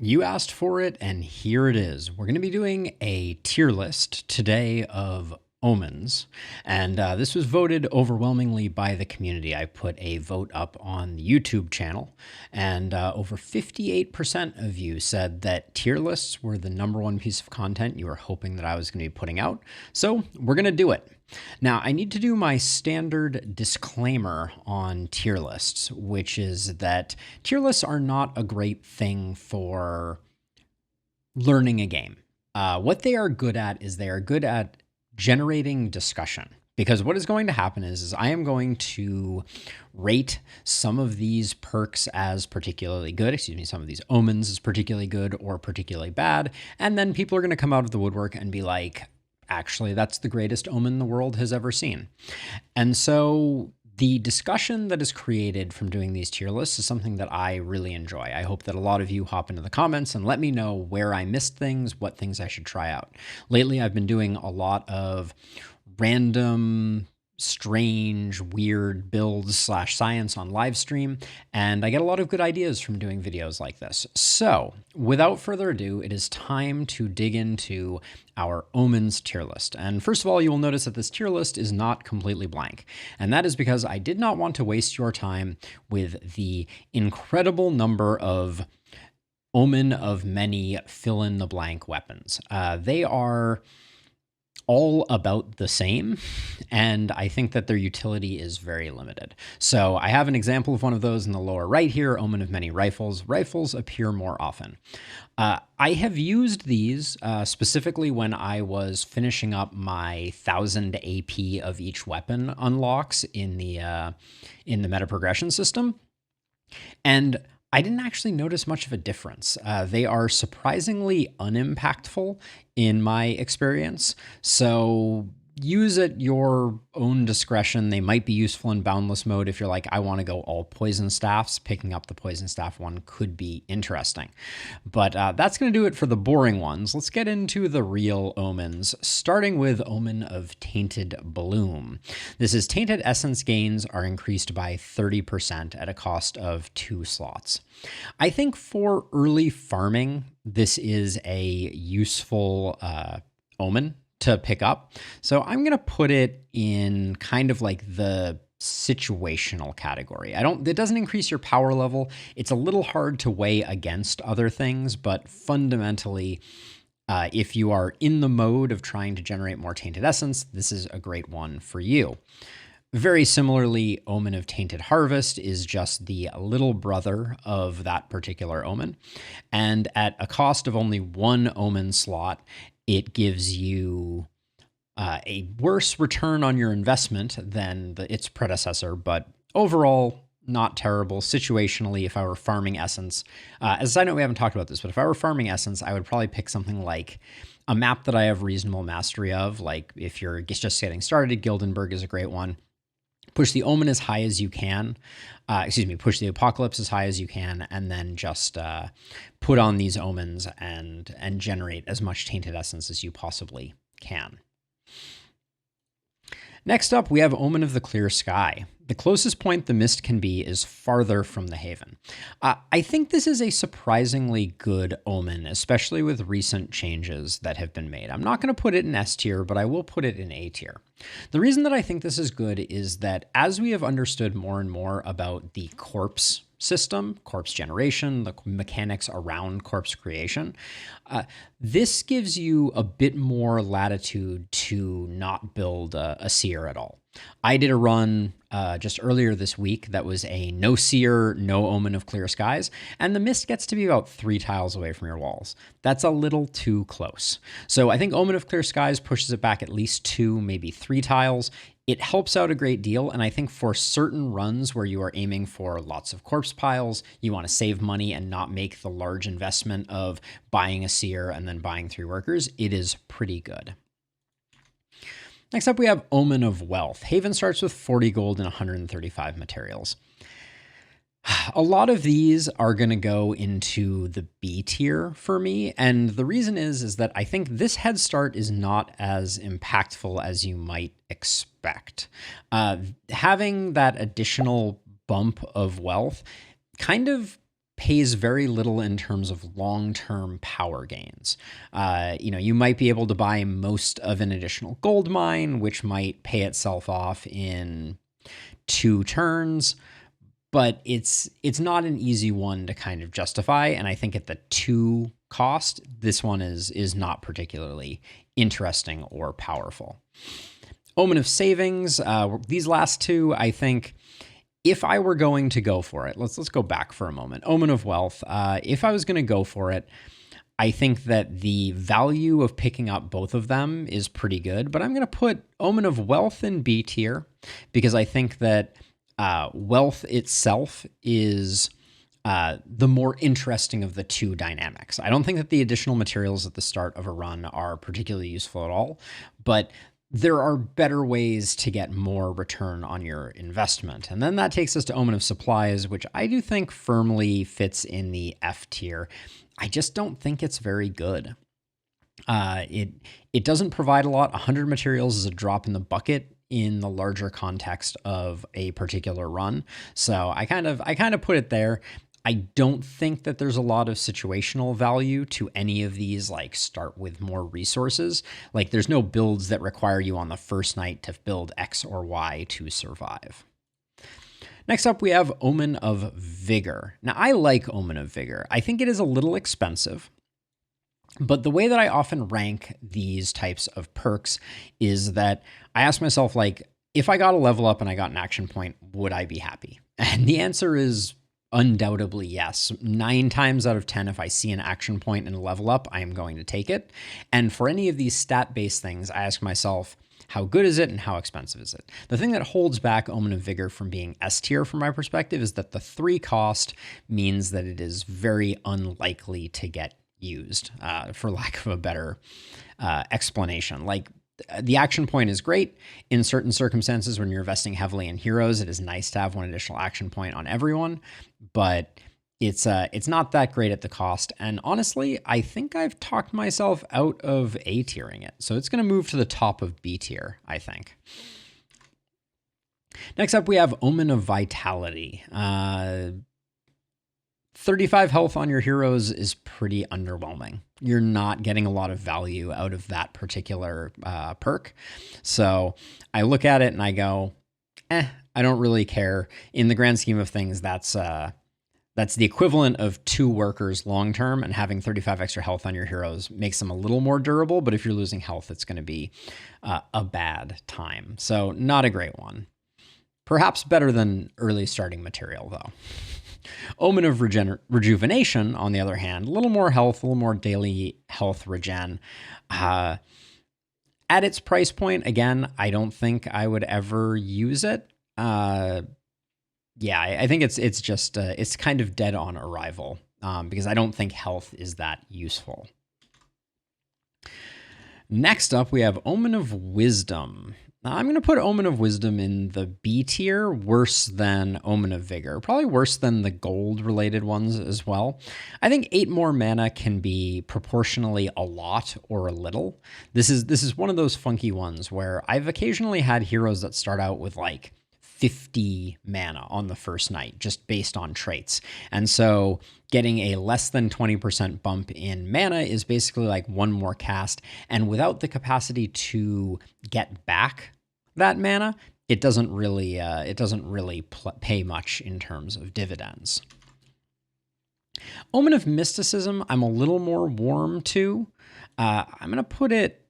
You asked for it, and here it is. We're going to be doing a tier list today of omens, and this was voted overwhelmingly by the community. I put a vote up on the YouTube channel, and over 58% of you said that tier lists were the #1 piece of content you were hoping that I was going to be putting out. So we're going to do it. Now, I need to do my standard disclaimer on tier lists, which is that tier lists are not a great thing for learning a game. What they are good at is they are good at generating discussion. Because what is going to happen is I am going to rate some of these perks as particularly good, some of these omens as particularly good or particularly bad, and then people are going to come out of the woodwork and be like, actually, that's the greatest omen the world has ever seen. And so the discussion that is created from doing these tier lists is something that I really enjoy. I hope that a lot of you hop into the comments and let me know where I missed things, what things I should try out. Lately, I've been doing a lot of random, strange, weird builds / science on live stream, and I get a lot of good ideas from doing videos like this. So without further ado, it is time to dig into our omens tier list. And first of all, you will notice that this tier list is not completely blank. And that is because I did not want to waste your time with the incredible number of omen of many fill-in-the-blank weapons. They are all about the same, and I think that their utility is very limited. So I have an example of one of those in the lower right here, Omen of Many Rifles. Rifles appear more often. I have used these specifically when I was finishing up my 1000 AP of each weapon unlocks in the meta progression system, and I didn't actually notice much of a difference. They are surprisingly unimpactful in my experience, so use at your own discretion. They might be useful in boundless mode if you're like, I want to go all poison staffs. Picking up the poison staff one could be interesting. But that's going to do it for the boring ones. Let's get into the real omens, starting with Omen of Tainted Bloom. This is tainted essence gains are increased by 30% at a cost of 2 slots. I think for early farming, this is a useful omen to pick up. So I'm going to put it in kind of like the situational category. It doesn't increase your power level. It's a little hard to weigh against other things, but fundamentally, if you are in the mode of trying to generate more tainted essence, this is a great one for you. Very similarly, Omen of Tainted Harvest is just the little brother of that particular omen. And at a cost of only 1 omen slot, it gives you a worse return on your investment than its predecessor, but overall, not terrible. Situationally, if I were farming essence, as a side note, we haven't talked about this, but if I were farming essence, I would probably pick something like a map that I have reasonable mastery of. Like if you're just getting started, Gildenberg is a great one. Push the omen as high as you can. Push the apocalypse as high as you can, and then just put on these omens and generate as much tainted essence as you possibly can. Next up, we have Omen of the Clear Sky. The closest point the mist can be is farther from the haven. I think this is a surprisingly good omen, especially with recent changes that have been made. I'm not going to put it in S tier, but I will put it in A tier. The reason that I think this is good is that as we have understood more and more about the corpse system, corpse generation, the mechanics around corpse creation, this gives you a bit more latitude to not build a seer at all. I did a run just earlier this week that was a no seer, no Omen of Clear Skies, and the mist gets to be about 3 tiles away from your walls. That's a little too close. So I think Omen of Clear Skies pushes it back at least 2, maybe 3 tiles. It helps out a great deal, and I think for certain runs where you are aiming for lots of corpse piles, you want to save money and not make the large investment of buying a seer and then buying 3 workers, it is pretty good. Next up, we have Omen of Wealth. Haven starts with 40 gold and 135 materials. A lot of these are going to go into the B tier for me, and the reason is that I think this head start is not as impactful as you might expect. Having that additional bump of wealth kind of pays very little in terms of long-term power gains. You might be able to buy most of an additional gold mine, which might pay itself off in 2 turns, but it's not an easy one to kind of justify. And I think at the 2 cost, this one is not particularly interesting or powerful. Omen of Savings, these last 2, I think if I were going to go for it, let's go back for a moment. Omen of Wealth, if I was going to go for it, I think that the value of picking up both of them is pretty good, but I'm going to put Omen of Wealth in B tier because I think that wealth itself is the more interesting of the 2 dynamics. I don't think that the additional materials at the start of a run are particularly useful at all, but there are better ways to get more return on your investment. And then that takes us to Omen of Supplies, which I do think firmly fits in the F tier. I just don't think it's very good. It doesn't provide a lot. 100 materials is a drop in the bucket in the larger context of a particular run. So I kind of put it there. I don't think that there's a lot of situational value to any of these, like start with more resources. Like there's no builds that require you on the first night to build X or Y to survive. Next up, we have Omen of Vigor. Now, I like Omen of Vigor. I think it is a little expensive, but the way that I often rank these types of perks is that I ask myself, like, if I got a level up and I got an action point, would I be happy? And the answer is undoubtedly yes. 9 times out of 10, if I see an action point and a level up, I am going to take it. And for any of these stat-based things, I ask myself, how good is it and how expensive is it? The thing that holds back Omen of Vigor from being S tier from my perspective is that the 3 cost means that it is very unlikely to get used, for lack of a better explanation. Like, the action point is great in certain circumstances when you're investing heavily in heroes. It is nice to have 1 additional action point on everyone, but it's not that great at the cost. And honestly, I think I've talked myself out of A tiering it. So it's going to move to the top of B tier, I think. Next up, we have Omen of Vitality. 35 health on your heroes is pretty underwhelming. You're not getting a lot of value out of that particular perk. So I look at it and I go, I don't really care. In the grand scheme of things, that's the equivalent of 2 workers long-term, and having 35 extra health on your heroes makes them a little more durable. But if you're losing health, it's going to be a bad time. So not a great one. Perhaps better than early starting material, though. Omen of Rejuvenation, on the other hand, a little more health, a little more daily health regen. At its price point, again, I don't think I would ever use it. I think it's just it's kind of dead on arrival because I don't think health is that useful. Next up, we have Omen of Wisdom. Now, I'm going to put Omen of Wisdom in the B tier, worse than Omen of Vigor, probably worse than the gold-related ones as well. I think 8 more mana can be proportionally a lot or a little. This is one of those funky ones where I've occasionally had heroes that start out with like 50 mana on the first night, just based on traits. And so getting a less than 20% bump in mana is basically like 1 more cast. And without the capacity to get back that mana, it doesn't really pay much in terms of dividends. Omen of Mysticism, I'm a little more warm to. I'm gonna put it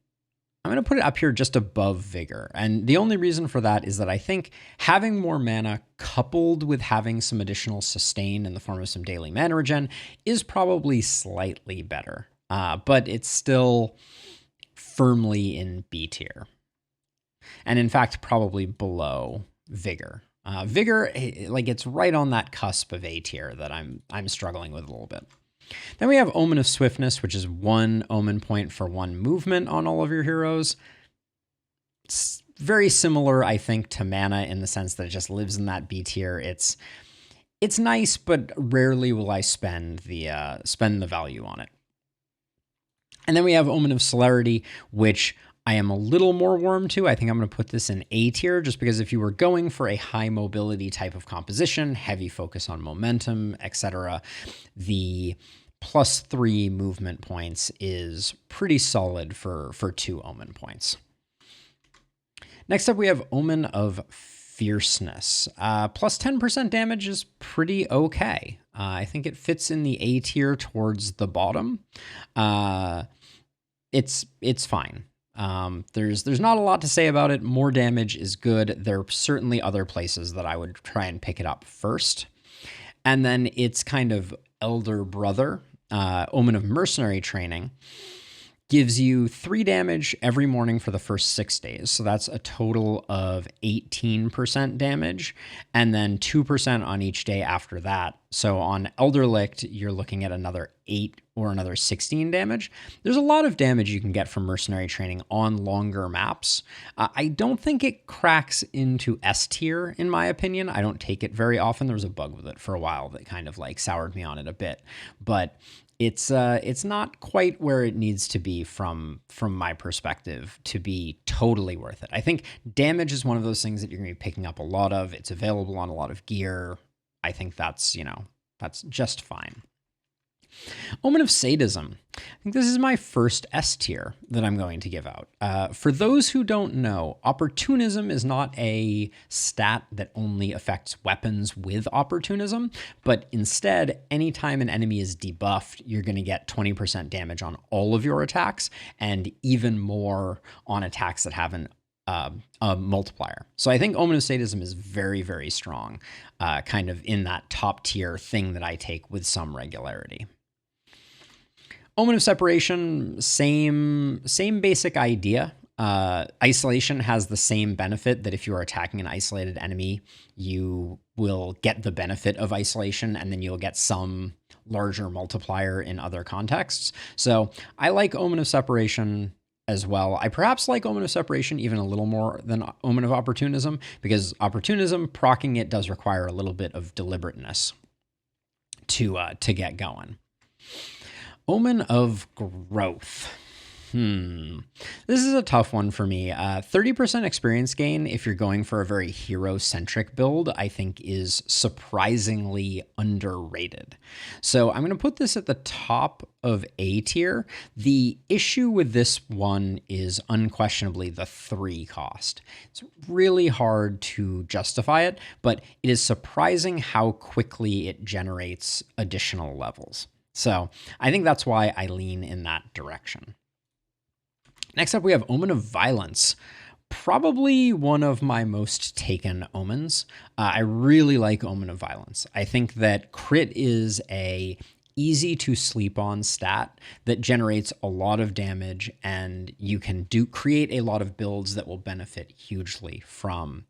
up here just above Vigor. And the only reason for that is that I think having more mana coupled with having some additional sustain in the form of some daily mana regen is probably slightly better. But it's still firmly in B tier. And in fact, probably below Vigor. Vigor, like it's right on that cusp of A tier that I'm struggling with a little bit. Then we have Omen of Swiftness, which is 1 omen point for 1 movement on all of your heroes. It's very similar, I think, to mana in the sense that it just lives in that B tier. It's nice, but rarely will I spend the value on it. And then we have Omen of Celerity, which I am a little more warm to. I think I'm going to put this in A tier just because if you were going for a high mobility type of composition, heavy focus on momentum, etc., the +3 movement points is pretty solid for 2 Omen points. Next up, we have Omen of Fierceness. Plus 10% damage is pretty okay. I think it fits in the A tier towards the bottom. It's fine. There's not a lot to say about it. More damage is good. There are certainly other places that I would try and pick it up first. And then its kind of elder brother, Omen of Mercenary training, gives you 3 damage every morning for the first 6 days. So that's a total of 18% damage, and then 2% on each day after that. So on Elderlicht, you're looking at another 8 or another 16 damage. There's a lot of damage you can get from Mercenary training on longer maps. I don't think it cracks into S tier, in my opinion. I don't take it very often. There was a bug with it for a while that kind of like soured me on it a bit, but it's not quite where it needs to be from my perspective to be totally worth it. I think damage is one of those things that you're going to be picking up a lot of. It's available on a lot of gear. I think that's just fine. Omen of Sadism. I think this is my first S tier that I'm going to give out. For those who don't know, opportunism is not a stat that only affects weapons with opportunism, but instead, anytime an enemy is debuffed, you're going to get 20% damage on all of your attacks and even more on attacks that have a multiplier. So I think Omen of Sadism is very, very strong, kind of in that top tier thing that I take with some regularity. Omen of Seperation, same basic idea. Isolation has the same benefit that if you are attacking an isolated enemy, you will get the benefit of isolation, and then you'll get some larger multiplier in other contexts. So I like Omen of Seperation as well. I perhaps like Omen of Seperation even a little more than Omen of Opportunism, because Opportunism, proccing it does require a little bit of deliberateness to get going. Omen of Growth. This is a tough one for me. 30% experience gain, if you're going for a very hero-centric build, I think is surprisingly underrated. So I'm going to put this at the top of A tier. The issue with this one is unquestionably the 3 cost. It's really hard to justify it, but it is surprising how quickly it generates additional levels. So I think that's why I lean in that direction. Next up, we have Omen of Violence. Probably one of my most taken omens. I really like Omen of Violence. I think that crit is a easy to sleep on stat that generates a lot of damage, and you can create a lot of builds that will benefit hugely from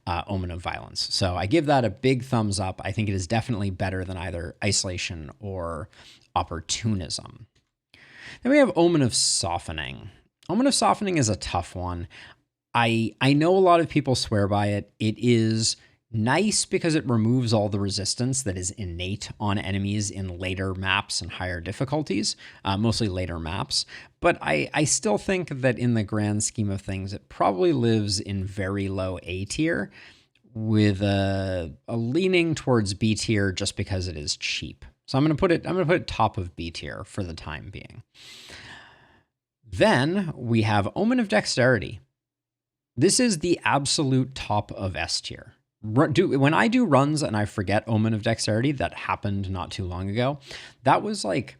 Omen of Violence. So I give that a big thumbs up. I think it is definitely better than either Isolation or Opportunism. Then we have Omen of Softening. Omen of Softening is a tough one. I know a lot of people swear by it. It is nice because it removes all the resistance that is innate on enemies in later maps and higher difficulties, mostly later maps. But I still think that in the grand scheme of things, it probably lives in very low A tier with a leaning towards B tier just because it is cheap. So I'm going to put it top of B tier for the time being. Then we have Omen of Dexterity. This is the absolute top of S tier. When I do runs and I forget Omen of Dexterity, that happened not too long ago, that was like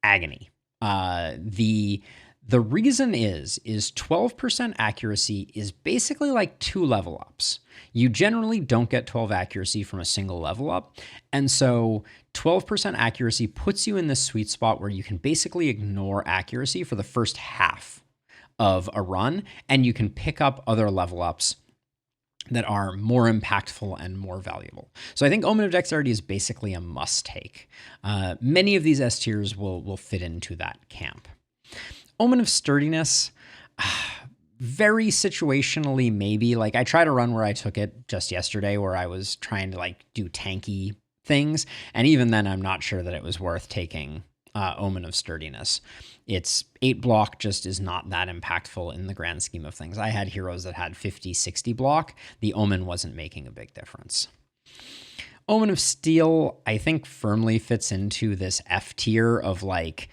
agony. The reason is 12% accuracy is basically like 2 level ups. You generally don't get 12 accuracy from a single level up. And so 12% accuracy puts you in this sweet spot where you can basically ignore accuracy for the first half of a run, and you can pick up other level ups that are more impactful and more valuable. So I think Omen of Dexterity is basically a must take. Many of these S tiers will fit into that camp. Omen of Sturdiness, very situationally maybe. Like I tried a run where I took it just yesterday where I was trying to like do tanky things, and even then I'm not sure that it was worth taking Omen of Sturdiness. Its 8 block just is not that impactful in the grand scheme of things. I had heroes that had 50, 60 block. The Omen wasn't making a big difference. Omen of Steel, I think, firmly fits into this F tier of like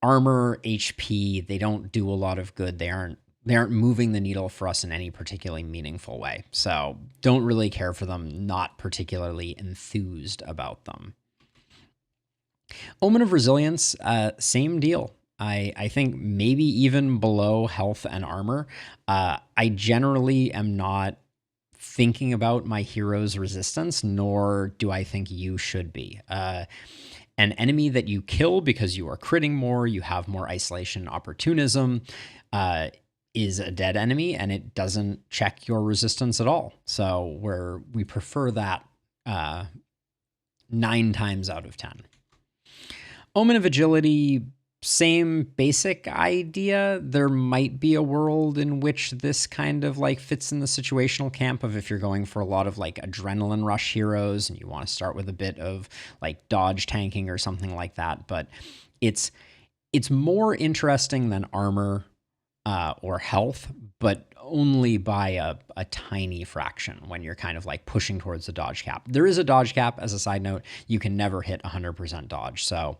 armor, HP. They don't do a lot of good. They aren't moving the needle for us in any particularly meaningful way. So don't really care for them, not particularly enthused about them. Omen of Resilience, same deal. I think maybe even below health and armor. I generally am not thinking about my hero's resistance, nor do I think you should be. An enemy that you kill because you are critting more, you have more isolation opportunism, is a dead enemy, and it doesn't check your resistance at all. So we prefer that 9 times out of 10. Omen of Agility, same basic idea. There might be a world in which this kind of like fits in the situational camp of if you're going for a lot of like adrenaline rush heroes and you want to start with a bit of like dodge tanking or something like that. But it's more interesting than armor or health, but only by a tiny fraction when you're kind of like pushing towards the dodge cap. There is a dodge cap, as a side note. You can never hit 100% dodge. So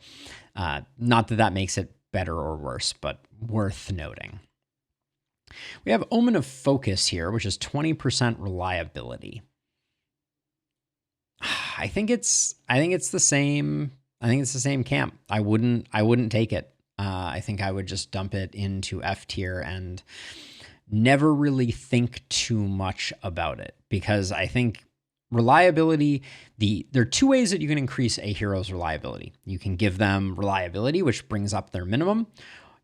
not that that makes it better or worse, but worth noting. We have Omen of Focus here, which is 20% reliability. I think it's the same. I think it's the same camp. I wouldn't take it. I think I would just dump it into F tier and never really think too much about it, because I think reliability, there are 2 ways that you can increase a hero's reliability. You can give them reliability, which brings up their minimum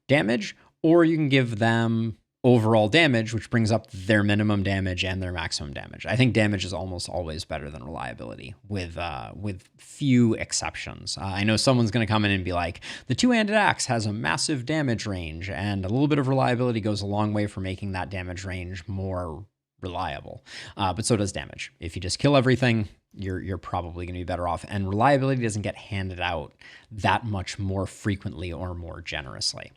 damage, or you can give them overall damage, which brings up their minimum damage and their maximum damage. I think damage is almost always better than reliability, with few exceptions. I know someone's going to come in and be like, the two-handed axe has a massive damage range, and a little bit of reliability goes a long way for making that damage range more reliable. But so does damage. If you just kill everything, you're probably going to be better off. And reliability doesn't get handed out that much more frequently or more generously.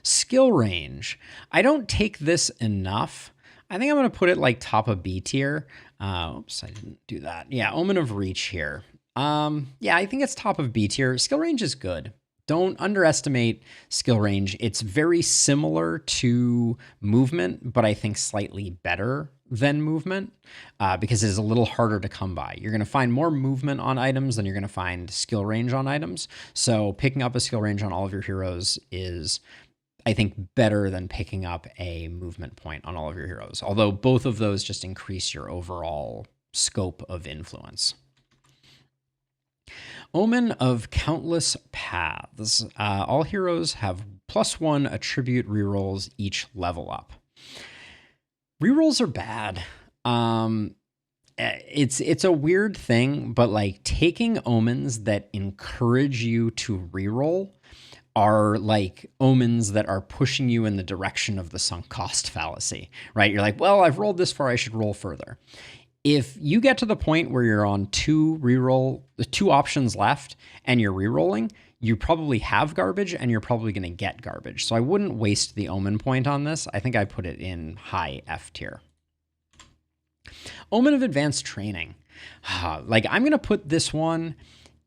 Skill range. I don't take this enough. I think I'm going to put it like top of B tier. Oops, I didn't do that. Yeah, Omen of Reach here. Yeah, I think it's top of B tier. Skill range is good. Don't underestimate skill range. It's very similar to movement, but I think slightly better than movement because it is a little harder to come by. You're going to find more movement on items than you're going to find skill range on items. So picking up a skill range on all of your heroes is, I think, better than picking up a movement point on all of your heroes. Although both of those just increase your overall scope of influence. Omen of Countless Paths. All heroes have +1 attribute rerolls each level up. Rerolls are bad. It's a weird thing, but like taking omens that encourage you to reroll are like omens that are pushing you in the direction of the sunk cost fallacy, right? You're like, well, I've rolled this far, I should roll further. If you get to the point where you're on 2 options left and you're rerolling, you probably have garbage and you're probably going to get garbage. So I wouldn't waste the omen point on this. I think I put it in high F tier. Omen of Advanced Training. Like, I'm going to put this one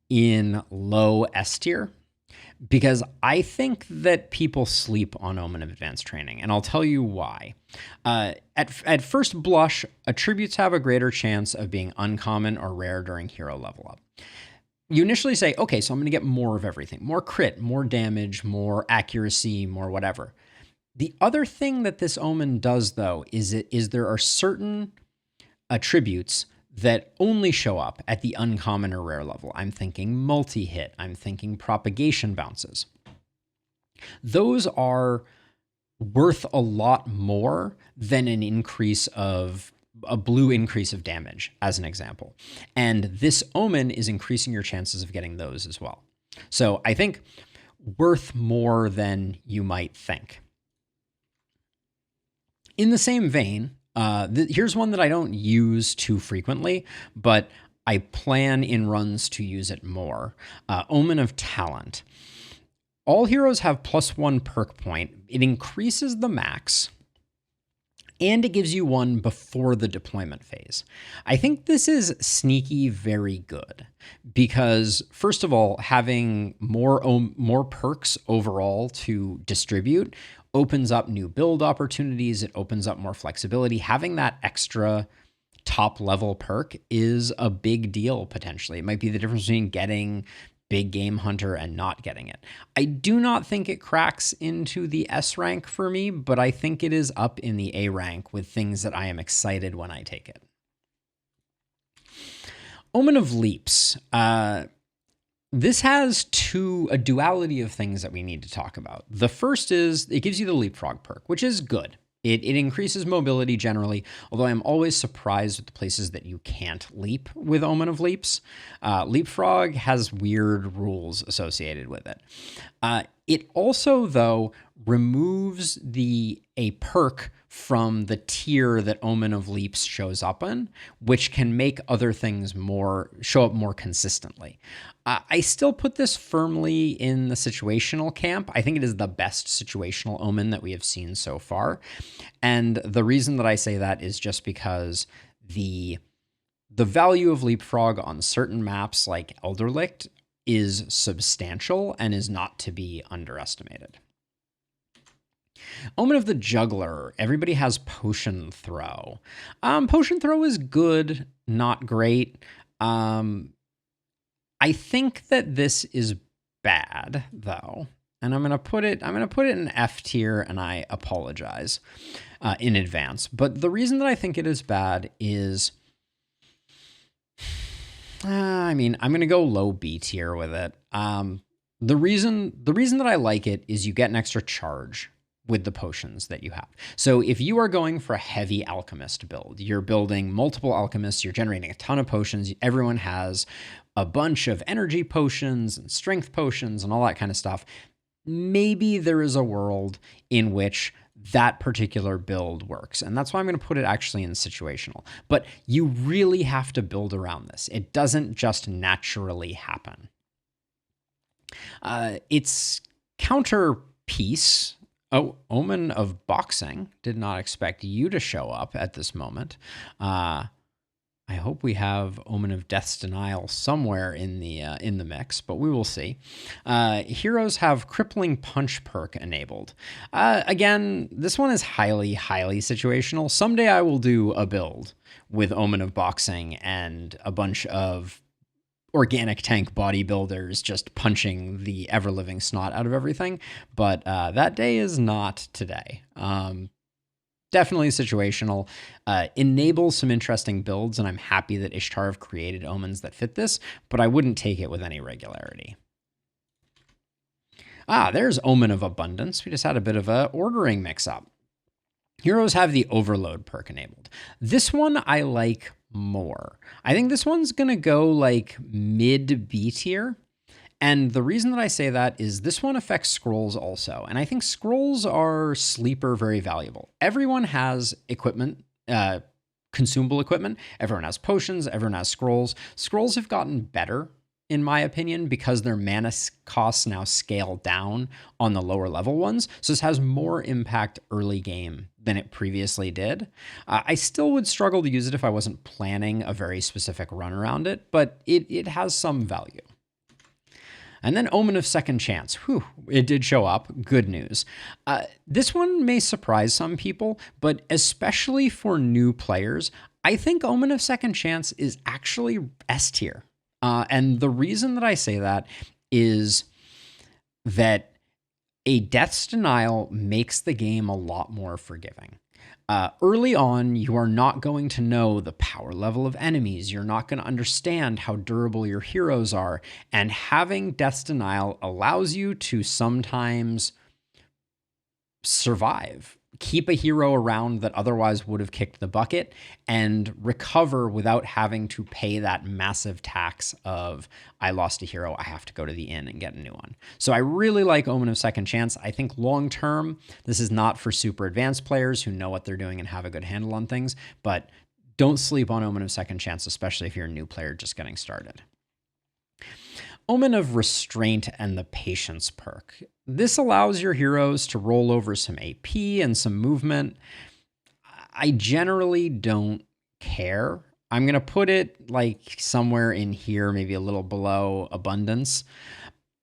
in low S tier, because I think that people sleep on Omen of Advanced Training, and I'll tell you why. At first blush, attributes have a greater chance of being uncommon or rare during hero level up. You initially say, okay, so I'm going to get more of everything. More crit, more damage, more accuracy, more whatever. The other thing that this Omen does, though, is there are certain attributes that only show up at the uncommon or rare level. I'm thinking multi-hit. I'm thinking propagation bounces. Those are worth a lot more than a blue increase of damage, as an example. And this Omen is increasing your chances of getting those as well. So I think worth more than you might think. In the same vein, here's one that I don't use too frequently, but I plan in runs to use it more. Omen of Talent. All heroes have +1 perk point. It increases the max, and it gives you one before the deployment phase. I think this is sneaky very good because, first of all, having more perks overall to distribute opens up new build opportunities. It opens up more flexibility. Having that extra top level perk is a big deal potentially. It might be the difference between getting Big Game Hunter and not getting it. I do not think it cracks into the S rank for me, but I think it is up in the A rank with things that I am excited when I take it. Omen of Leaps. This has a duality of things that we need to talk about. The first is it gives you the Leapfrog perk, which is good. It increases mobility generally, although I'm always surprised with the places that you can't leap with Omen of Leaps. Leapfrog has weird rules associated with it. It also, though, removes a perk from the tier that Omen of Leaps shows up in, which can make other things show up more consistently. I still put this firmly in the situational camp. I think it is the best situational Omen that we have seen so far. And the reason that I say that is just because the value of Leapfrog on certain maps like Elderlicht is substantial and is not to be underestimated. Omen of the Juggler. Everybody has Potion Throw. Potion Throw is good, not great. I think that this is bad though, and I'm gonna put it in F tier, and I apologize in advance. But the reason that I think it is bad is, I'm gonna go low B tier with it. The reason that I like it is you get an extra charge with the potions that you have. So if you are going for a heavy alchemist build, you're building multiple alchemists, you're generating a ton of potions, everyone has a bunch of energy potions and strength potions and all that kind of stuff, maybe there is a world in which that particular build works. And that's why I'm going to put it actually in situational. But you really have to build around this. It doesn't just naturally happen. Its counterpiece, Omen of Boxing, did not expect you to show up at this moment. I hope we have Omen of Death's Denial somewhere in the mix, but we will see. Heroes have Crippling Punch perk enabled. Again, this one is highly, highly situational. Someday I will do a build with Omen of Boxing and a bunch of organic tank bodybuilders just punching the ever-living snot out of everything, but that day is not today. Definitely situational, enables some interesting builds, and I'm happy that Ishtar have created omens that fit this, but I wouldn't take it with any regularity. There's Omen of Abundance. We just had a bit of a ordering mix-up. Heroes have the Overload perk enabled. This one I like more. I think this one's going to go like mid B tier. And the reason that I say that is this one affects scrolls also. And I think scrolls are sleeper very valuable. Everyone has equipment, consumable equipment. Everyone has potions. Everyone has scrolls. Scrolls have gotten better, in my opinion, because their mana costs now scale down on the lower level ones. So this has more impact early game than it previously did. I still would struggle to use it if I wasn't planning a very specific run around it, but it has some value. And then Omen of Second Chance. Whew, it did show up. Good news. This one may surprise some people, but especially for new players, I think Omen of Second Chance is actually S tier. And the reason that I say that is that a Death's Denial makes the game a lot more forgiving. Early on, you are not going to know the power level of enemies. You're not going to understand how durable your heroes are. And having Death's Denial allows you to sometimes survive, keep a hero around that otherwise would have kicked the bucket, and recover without having to pay that massive tax of, I lost a hero, I have to go to the inn and get a new one. So I really like Omen of Second Chance. I think long term, this is not for super advanced players who know what they're doing and have a good handle on things, but don't sleep on Omen of Second Chance, especially if you're a new player just getting started. Omen of Restraint and the Patience perk. This allows your heroes to roll over some AP and some movement. I generally don't care. I'm going to put it like somewhere in here, maybe a little below Abundance.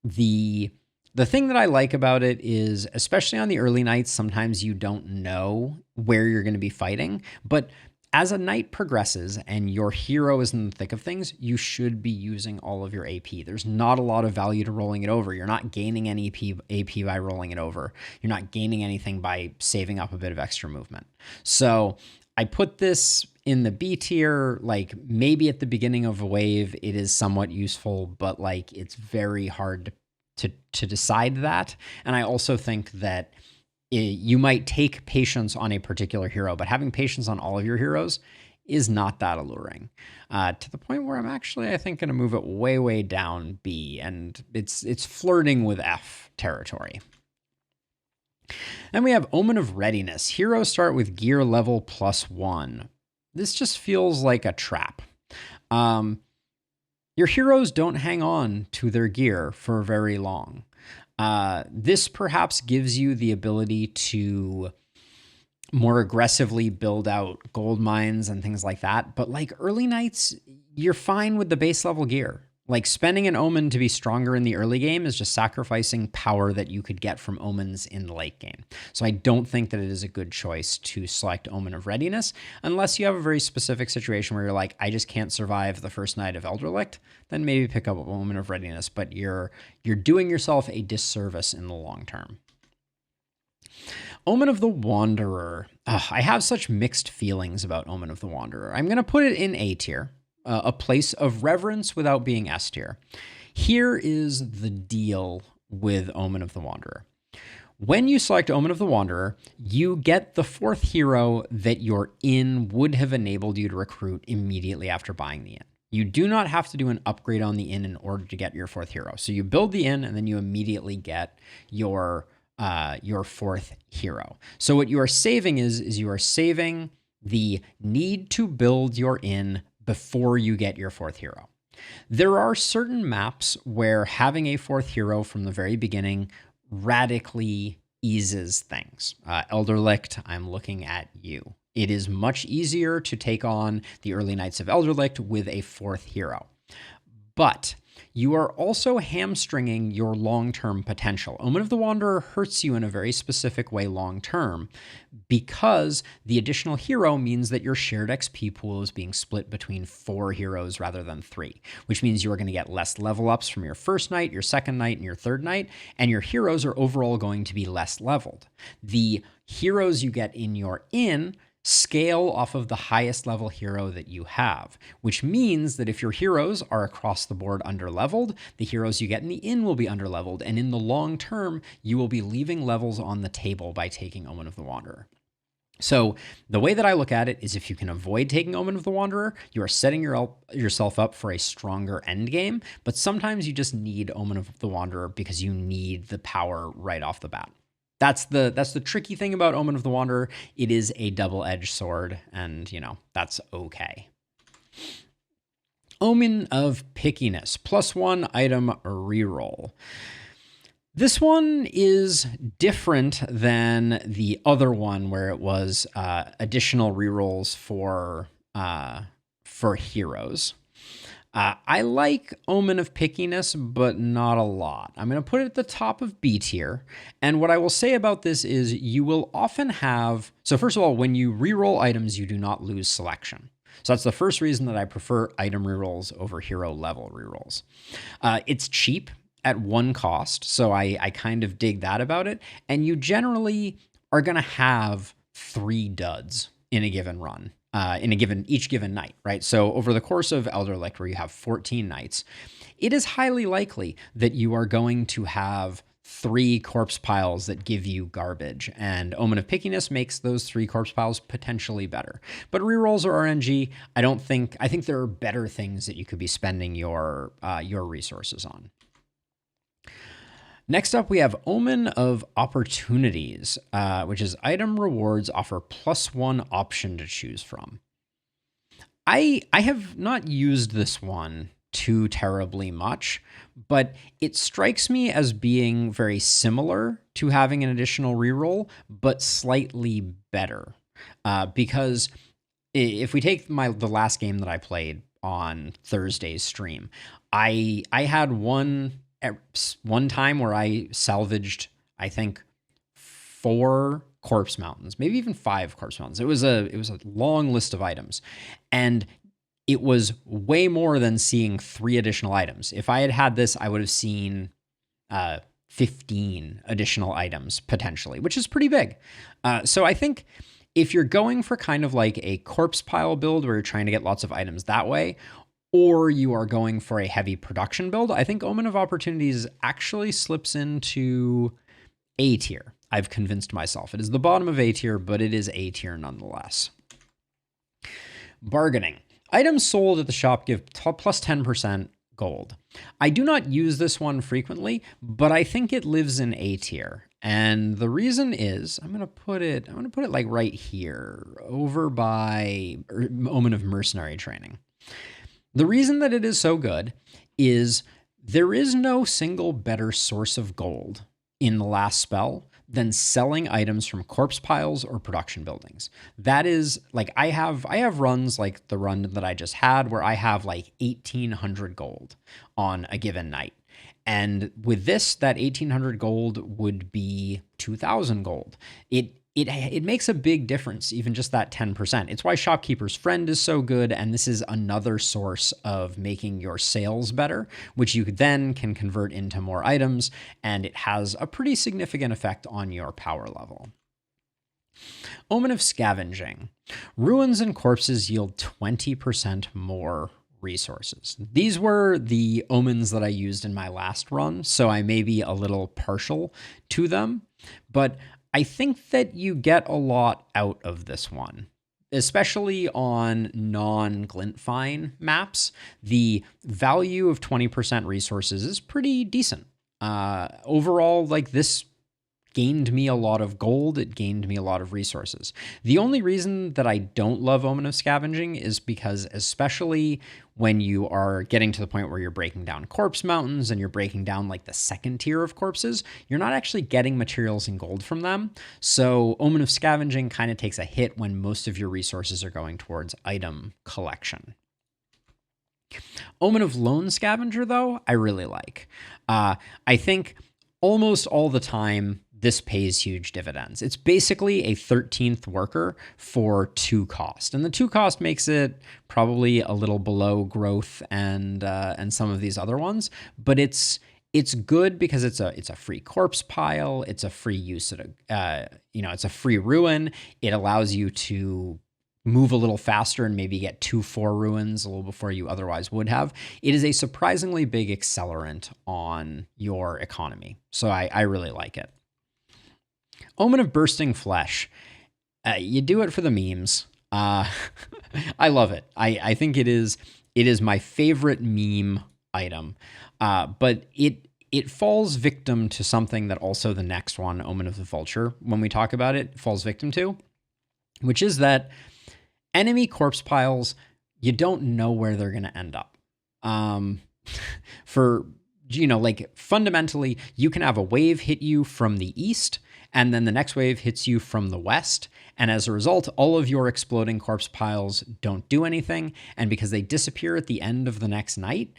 The thing that I like about it is, especially on the early nights, sometimes you don't know where you're going to be fighting, but as a night progresses and your hero is in the thick of things, you should be using all of your AP. There's not a lot of value to rolling it over. You're not gaining any AP by rolling it over. You're not gaining anything by saving up a bit of extra movement. So I put this in the B tier, like maybe at the beginning of a wave, it is somewhat useful, but like it's very hard to decide that. And I also think that you might take patience on a particular hero, but having patience on all of your heroes is not that alluring, to the point where I'm actually, I think, going to move it way, way down B, and it's flirting with F territory. Then we have Omen of Readiness. Heroes start with gear level +1. This just feels like a trap. Your heroes don't hang on to their gear for very long. This perhaps gives you the ability to more aggressively build out gold mines and things like that. But like early nights, you're fine with the base level gear. Like spending an Omen to be stronger in the early game is just sacrificing power that you could get from Omens in the late game. So I don't think that it is a good choice to select Omen of Readiness unless you have a very specific situation where you're like, I just can't survive the first night of Elderlicht, then maybe pick up Omen of Readiness, but you're doing yourself a disservice in the long term. Omen of the Wanderer. I have such mixed feelings about Omen of the Wanderer. I'm going to put it in A tier. A place of reverence without being S tier. Here is the deal with Omen of the Wanderer. When you select Omen of the Wanderer, you get the fourth hero that your inn would have enabled you to recruit immediately after buying the inn. You do not have to do an upgrade on the inn in order to get your fourth hero. So you build the inn and then you immediately get your fourth hero. So what you are saving is you are saving the need to build your inn before you get your fourth hero. There are certain maps where having a fourth hero from the very beginning radically eases things. Elderlicht, I'm looking at you. It is much easier to take on the early nights of Elderlicht with a fourth hero. But you are also hamstringing your long-term potential. Omen of the Wanderer hurts you in a very specific way long-term because the additional hero means that your shared XP pool is being split between 4 heroes rather than 3, which means you are going to get less level ups from your first night, your second night, and your third night, and your heroes are overall going to be less leveled. The heroes you get in your inn scale off of the highest level hero that you have, which means that if your heroes are across the board underleveled, the heroes you get in the inn will be underleveled, and in the long term, you will be leaving levels on the table by taking Omen of the Wanderer. So the way that I look at it is if you can avoid taking Omen of the Wanderer, you are setting yourself up for a stronger end game, but sometimes you just need Omen of the Wanderer because you need the power right off the bat. That's the tricky thing about Omen of the Wanderer. It is a double-edged sword, and, you know, that's okay. Omen of Pickiness, +1 item reroll. This one is different than the other one where it was additional rerolls for heroes. I like Omen of Pickiness, but not a lot. I'm going to put it at the top of B tier. And what I will say about this is you will often have... So first of all, when you reroll items, you do not lose selection. So that's the first reason that I prefer item rerolls over hero level rerolls. It's cheap at 1 cost, so I kind of dig that about it. And you generally are going to have 3 duds in a given run. Each given night, right? So over the course of Elderlicht, where you have 14 nights, it is highly likely that you are going to have 3 corpse piles that give you garbage, and Omen of Pickiness makes those 3 corpse piles potentially better. But rerolls are RNG. I think there are better things that you could be spending your resources on. Next up, we have Omen of Opportunities, which is item rewards offer +1 option to choose from. I have not used this one too terribly much, but it strikes me as being very similar to having an additional reroll, but slightly better. Because if we take the last game that I played on Thursday's stream, I had one time where I salvaged, I think, 4 corpse mountains, maybe even 5 corpse mountains. It was a long list of items, and it was way more than seeing 3 additional items. If I had had this, I would have seen 15 additional items potentially, which is pretty big. So I think if you're going for kind of like a corpse pile build where you're trying to get lots of items that way, or you are going for a heavy production build, I think Omen of Opportunities actually slips into A tier. I've convinced myself. It is the bottom of A tier, but it is A tier nonetheless. Bargaining. Items sold at the shop give plus 10% gold. I do not use this one frequently, but I think it lives in A tier. And the reason is, I'm gonna put it like right here, over by Omen of Mercenary training. The reason that it is so good is there is no single better source of gold in the last spell than selling items from corpse piles or production buildings. That is like, I have runs like the run that I just had where I have like 1,800 gold on a given night. And with this, that 1,800 gold would be 2,000 gold. It makes a big difference, even just that 10%. It's why Shopkeeper's Friend is so good, and this is another source of making your sales better, which you then can convert into more items, and it has a pretty significant effect on your power level. Omen of Scavenging. Ruins and corpses yield 20% more resources. These were the omens that I used in my last run, so I may be a little partial to them, but I think that you get a lot out of this one, especially on non-Glintfine maps. The value of 20% resources is pretty decent. Overall, like, this gained me a lot of gold. It gained me a lot of resources. The only reason that I don't love Omen of Scavenging is because, especially when you are getting to the point where you're breaking down corpse mountains and you're breaking down like the second tier of corpses, you're not actually getting materials and gold from them. So Omen of Scavenging kind of takes a hit when most of your resources are going towards item collection. Omen of Lone Scavenger, though, I really like. I think almost all the time, this pays huge dividends. It's basically a 13th worker for 2 cost. And the 2 cost makes it probably a little below growth and some of these other ones, but it's good because it's a free corpse pile. It's a free use of, it's a free ruin. It allows you to move a little faster and maybe get 2-4 ruins a little before you otherwise would have. It is a surprisingly big accelerant on your economy. So I really like it. Omen of Bursting Flesh. You do it for the memes. I love it. I think it is my favorite meme item. But it falls victim to something that also the next one, Omen of the Vulture, when we talk about it, falls victim to, which is that enemy corpse piles, you don't know where they're going to end up. Fundamentally, you can have a wave hit you from the east, and then the next wave hits you from the west. And as a result, all of your exploding corpse piles don't do anything. And because they disappear at the end of the next night,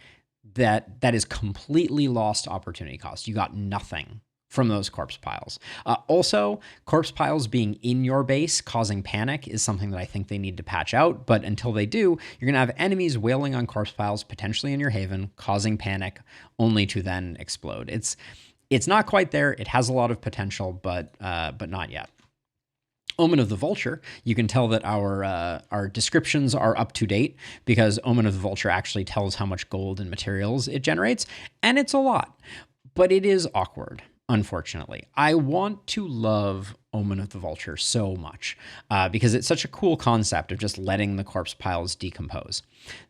that is completely lost opportunity cost. You got nothing from those corpse piles. Also, corpse piles being in your base causing panic is something that I think they need to patch out. But until they do, you're going to have enemies wailing on corpse piles, potentially in your haven, causing panic, only to then explode. It's not quite there. It has a lot of potential, but not yet. Omen of the Vulture, you can tell that our descriptions are up to date because Omen of the Vulture actually tells how much gold and materials it generates, and it's a lot, but it is awkward, unfortunately. I want to love Omen of the Vulture so much because it's such a cool concept of just letting the corpse piles decompose.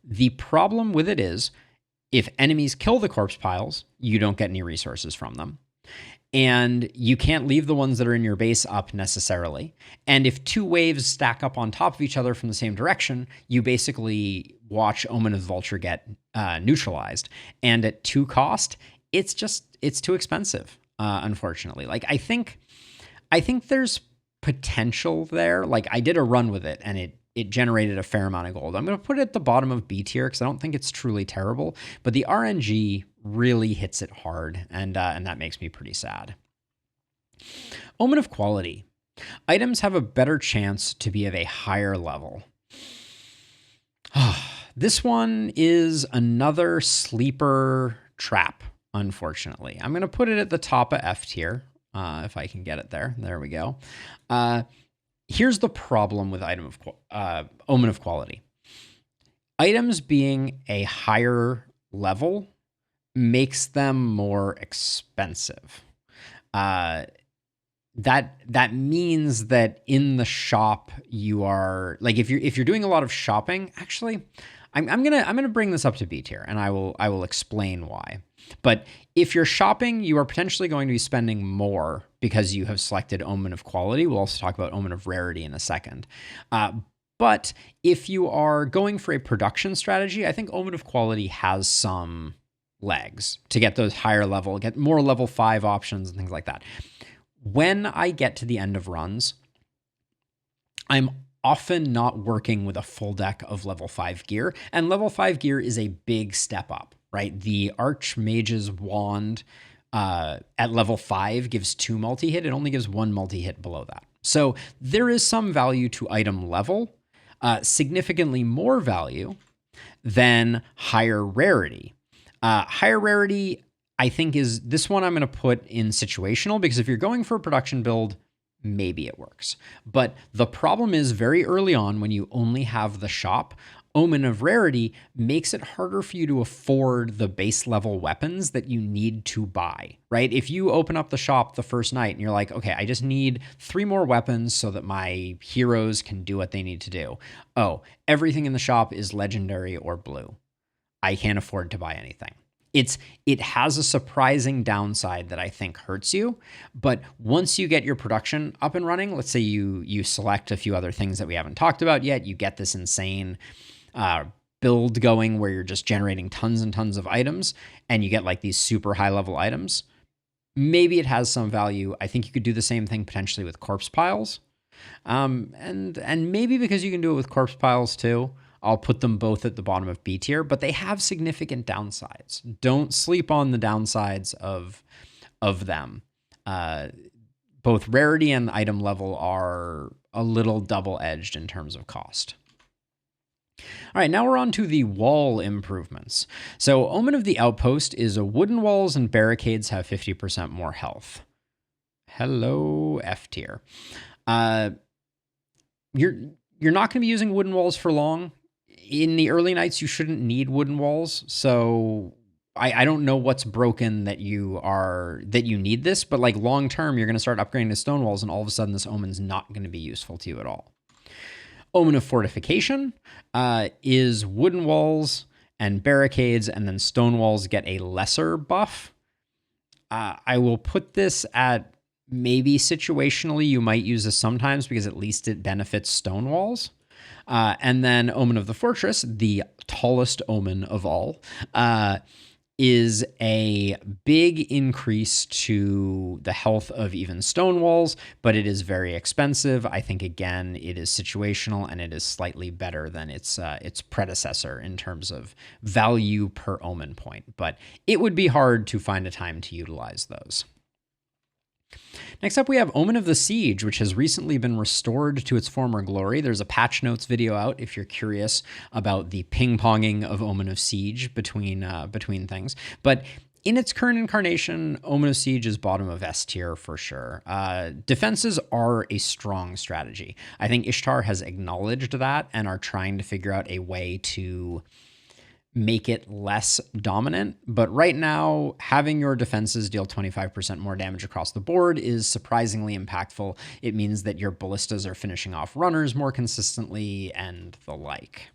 The problem with it is, if enemies kill the corpse piles, you don't get any resources from them. And you can't leave the ones that are in your base up necessarily. And if two waves stack up on top of each other from the same direction, you basically watch Omen of the Vulture get neutralized. And at 2 cost, it's too expensive, unfortunately. Like, I think there's potential there. Like, I did a run with it and it generated a fair amount of gold. I'm going to put it at the bottom of B tier because I don't think it's truly terrible, but the RNG really hits it hard, and that makes me pretty sad. Omen of Quality. Items have a better chance to be of a higher level. This one is another sleeper trap, unfortunately. I'm going to put it at the top of F tier, if I can get it there. There we go. Here's the problem with Omen of Quality. Items being a higher level makes them more expensive. That means that in the shop you are like, if you're doing a lot of shopping, actually, I'm gonna bring this up to B tier, and I will explain why. But if you're shopping, you are potentially going to be spending more because you have selected Omen of Quality. We'll also talk about Omen of Rarity in a second. But if you are going for a production strategy, I think Omen of Quality has some legs to get those higher level, get more level 5 options and things like that. When I get to the end of runs, I'm often not working with a full deck of level 5 gear, and level 5 gear is a big step up, right? The Archmage's Wand at level 5 gives 2 multi-hit. It only gives 1 multi-hit below that. So there is some value to item level, significantly more value than higher rarity. Higher rarity, I think, is this one I'm going to put in situational, because if you're going for a production build, maybe it works. But the problem is very early on, when you only have the shop, Omen of Rarity makes it harder for you to afford the base level weapons that you need to buy, right? If you open up the shop the first night and you're like, okay, I just need 3 more weapons so that my heroes can do what they need to do. Oh, everything in the shop is legendary or blue. I can't afford to buy anything. It has a surprising downside that I think hurts you, but once you get your production up and running, let's say you select a few other things that we haven't talked about yet, you get this insane build going where you're just generating tons and tons of items, and you get like these super high level items. Maybe it has some value. I think you could do the same thing potentially with corpse piles, and maybe because you can do it with corpse piles too, I'll put them both at the bottom of B tier, but they have significant downsides. Don't sleep on the downsides of them. Both rarity and item level are a little double-edged in terms of cost. All right, now we're on to the wall improvements. So Omen of the Outpost is a wooden walls and barricades have 50% more health. Hello, F tier. You're not going to be using wooden walls for long. In the early nights, you shouldn't need wooden walls. So I don't know what's broken that you need this, but like long term, you're going to start upgrading to stone walls, and all of a sudden this omen's not going to be useful to you at all. Omen of Fortification is wooden walls and barricades, and then stone walls get a lesser buff. I will put this at maybe situationally. You might use this sometimes because at least it benefits stone walls. And then Omen of the Fortress, the tallest omen of all, is a big increase to the health of even stone walls, but it is very expensive. I think, again, it is situational, and it is slightly better than its predecessor in terms of value per omen point. But it would be hard to find a time to utilize those. Next up, we have Omen of the Siege, which has recently been restored to its former glory. There's a patch notes video out if you're curious about the ping-ponging of Omen of Siege between things. But in its current incarnation, Omen of Siege is bottom of S tier for sure. Defenses are a strong strategy. I think Ishtar has acknowledged that and are trying to figure out a way to make it less dominant. But right now, having your defenses deal 25% more damage across the board is surprisingly impactful. It means that your ballistas are finishing off runners more consistently and the like.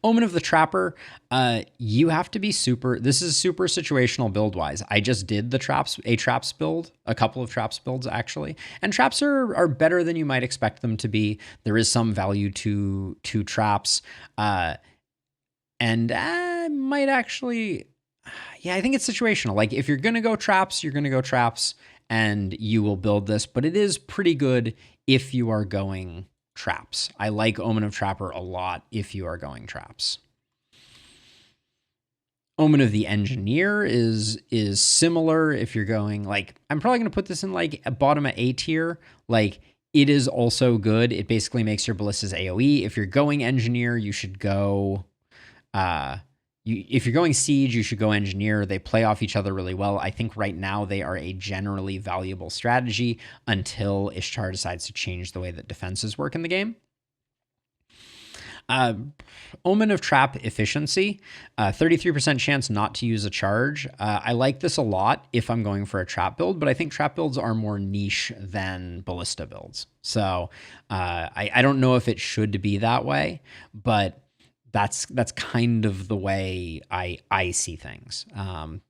Omen of the Trapper, you have to be this is super situational build wise. I just did the traps build, a couple of traps builds actually. And traps are better than you might expect them to be. There is some value to traps. And I might actually, yeah, I think it's situational. Like if you're going to go traps, you're going to go traps and you will build this, but it is pretty good if you are going traps. I like Omen of Trapper a lot if you are going traps. Omen of the Engineer is similar if you're going like, I'm probably going to put this in like a bottom of A tier. Like it is also good. It basically makes your ballistas AoE. If you're going Engineer, you should go, if you're going Siege, you should go Engineer. They play off each other really well. I think right now they are a generally valuable strategy until Ishtar decides to change the way that defenses work in the game. Omen of Trap Efficiency, 33% chance not to use a charge. I like this a lot if I'm going for a trap build, but I think trap builds are more niche than ballista builds. So I don't know if it should be that way, but that's kind of the way I see things.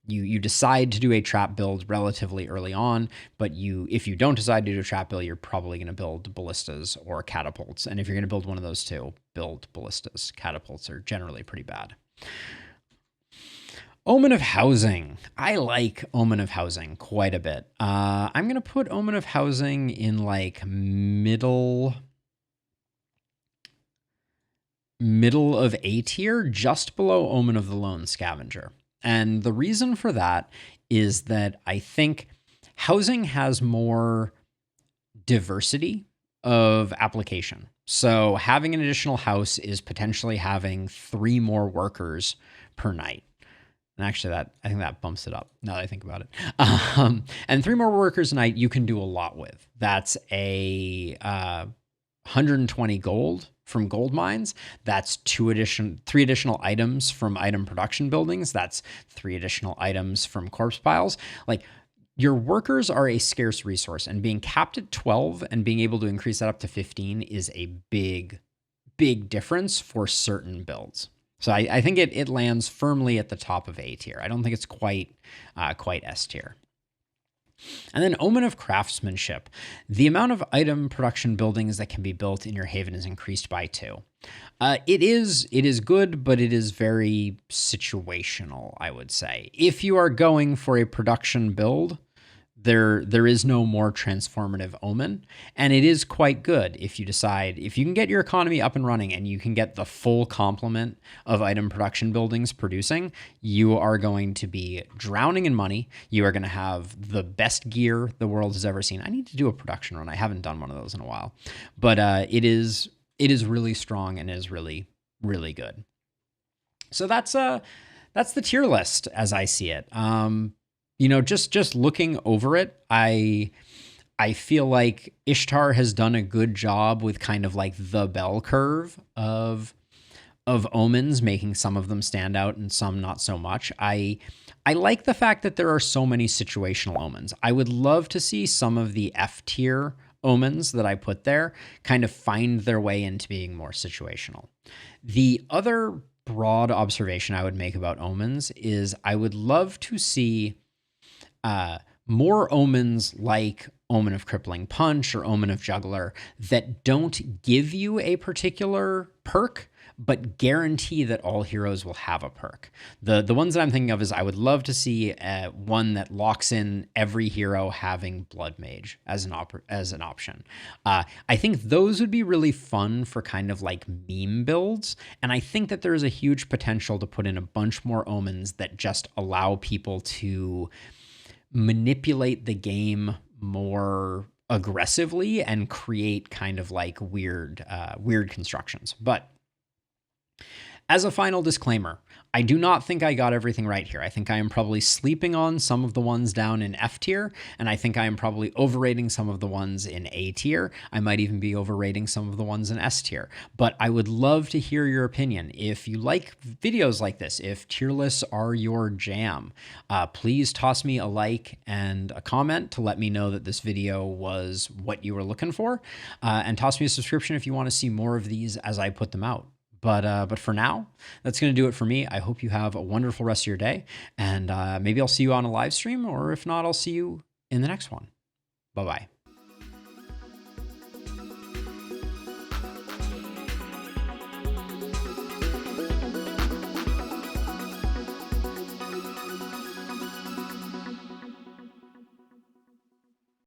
You decide to do a trap build relatively early on, but if you don't decide to do a trap build, you're probably going to build ballistas or catapults. And if you're going to build one of those two, build ballistas. Catapults are generally pretty bad. Omen of Housing. I like Omen of Housing quite a bit. I'm going to put Omen of Housing in like middle of A tier, just below Omen of the Lone Scavenger. And the reason for that is that I think housing has more diversity of application. So having an additional house is potentially having 3 more workers per night. And actually I think that bumps it up now that I think about it. And 3 more workers a night you can do a lot with. That's a 120 gold from gold mines. That's 3 additional items from item production buildings. That's 3 additional items from corpse piles. Like your workers are a scarce resource, and being capped at 12 and being able to increase that up to 15 is a big difference for certain builds. So I think it lands firmly at the top of A tier. I don't think it's quite S tier. And then Omen of Craftsmanship. The amount of item production buildings that can be built in your haven is increased by 2. It is good, but it is very situational, I would say. If you are going for a production build, there is no more transformative Omen, and it is quite good if you can get your economy up and running and you can get the full complement of item production buildings producing, you are going to be drowning in money. You are going to have the best gear the world has ever seen. I need to do a production run. I haven't done one of those in a while, but it is really strong and is really, really good. So that's the tier list as I see it. Just looking over it, I feel like Ishtar has done a good job with kind of like the bell curve of omens, making some of them stand out and some not so much. I like the fact that there are so many situational omens. I would love to see some of the F tier omens that I put there kind of find their way into being more situational. The other broad observation I would make about omens is I would love to see more omens like Omen of Crippling Punch or Omen of Juggler that don't give you a particular perk, but guarantee that all heroes will have a perk. The ones that I'm thinking of is I would love to see one that locks in every hero having Blood Mage as an option. I think those would be really fun for kind of like meme builds, and I think that there is a huge potential to put in a bunch more omens that just allow people to manipulate the game more aggressively and create kind of like weird constructions. But as a final disclaimer, I do not think I got everything right here. I think I am probably sleeping on some of the ones down in F tier, and I think I am probably overrating some of the ones in A tier. I might even be overrating some of the ones in S tier. But I would love to hear your opinion. If you like videos like this, if tier lists are your jam, please toss me a like and a comment to let me know that this video was what you were looking for, and toss me a subscription if you want to see more of these as I put them out. But for now, that's going to do it for me. I hope you have a wonderful rest of your day, and maybe I'll see you on a live stream, or if not, I'll see you in the next one. Bye bye.